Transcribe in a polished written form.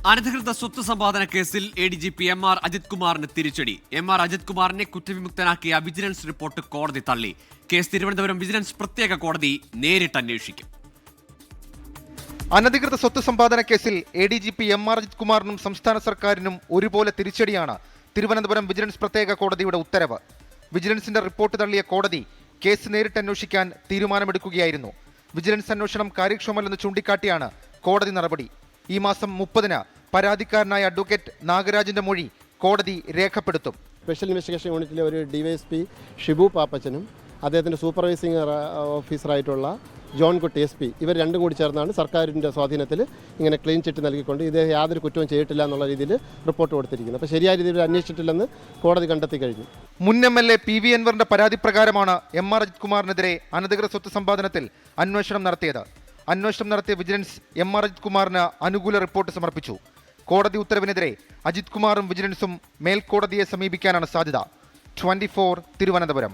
അനധികൃത സ്വത്ത് സമ്പാദന കേസിൽ ADGP MR അജിത് കുമാറിന് തിരിച്ചടി. MR അജിത് കുമാറിനെ കുറ്റവിമുക്തനാക്കിയ വിജിലൻസ് റിപ്പോർട്ട് കോടതി തള്ളി. കേസ് തിരുവനന്തപുരം വിജിലൻസ് പ്രത്യേക കോടതി നേരിട്ട് അന്വേഷിക്കും. അനധികൃത സ്വത്ത് സമ്പാദന കേസിൽ ADGP MR അജിത് കുമാറിനും സംസ്ഥാന സർക്കാരിനും ഒരുപോലെ തിരിച്ചടിയാണ് തിരുവനന്തപുരം വിജിലൻസ് പ്രത്യേക കോടതിയുടെ ഉത്തരവ്. വിജിലൻസിന്റെ റിപ്പോർട്ട് തള്ളിയ കോടതി കേസ് നേരിട്ട് അന്വേഷിക്കാൻ തീരുമാനമെടുക്കുകയായിരുന്നു. വിജിലൻസ് അന്വേഷണം കാര്യക്ഷമമല്ലെന്ന് ചൂണ്ടിക്കാട്ടിയാണ് കോടതി നടപടി. ഈ മാസം 30-ന് പരാതിക്കാരനായ അഡ്വക്കേറ്റ് നാഗരാജിന്റെ മൊഴി കോടതി രേഖപ്പെടുത്തും. സ്പെഷ്യൽ ഇൻവെസ്റ്റിഗേഷൻ യൂണിറ്റിലെ ഒരു DYSP ഷിബു പാപ്പച്ചനും അദ്ദേഹത്തിൻ്റെ സൂപ്പർവൈസിംഗ് ഓഫീസറായിട്ടുള്ള ജോൺ കുട്ടി SP ഇവർ രണ്ടും കൂടി ചേർന്നാണ് സർക്കാരിൻ്റെ സ്വാധീനത്തിൽ ഇങ്ങനെ ക്ലീൻ ചിറ്റ് നൽകിക്കൊണ്ട് ഇദ്ദേഹം യാതൊരു കുറ്റവും ചെയ്തിട്ടില്ല എന്നുള്ള രീതിയിൽ റിപ്പോർട്ട് കൊടുത്തിരിക്കുന്നത്. അപ്പോൾ ശരിയായ രീതിയിൽ അന്വേഷിച്ചിട്ടില്ലെന്ന് കോടതി കണ്ടെത്തി കഴിഞ്ഞു. മുൻ MLA PV അൻവറിന്റെ പരാതി പ്രകാരമാണ് MR അജിത് കുമാറിനെതിരെ അനധികൃത സ്വത്ത് സമ്പാദനത്തിൽ അന്വേഷണം നടത്തിയത്. അന്വേഷണം നടത്തിയ വിജിലൻസ് MR അജിത് കുമാറിന് അനുകൂല റിപ്പോർട്ട് സമർപ്പിച്ചു. കോടതി ഉത്തരവിനെതിരെ അജിത് കുമാറും വിജിലൻസും മേൽക്കോടതിയെ സമീപിക്കാനാണ് സാധ്യത. 24 തിരുവനന്തപുരം.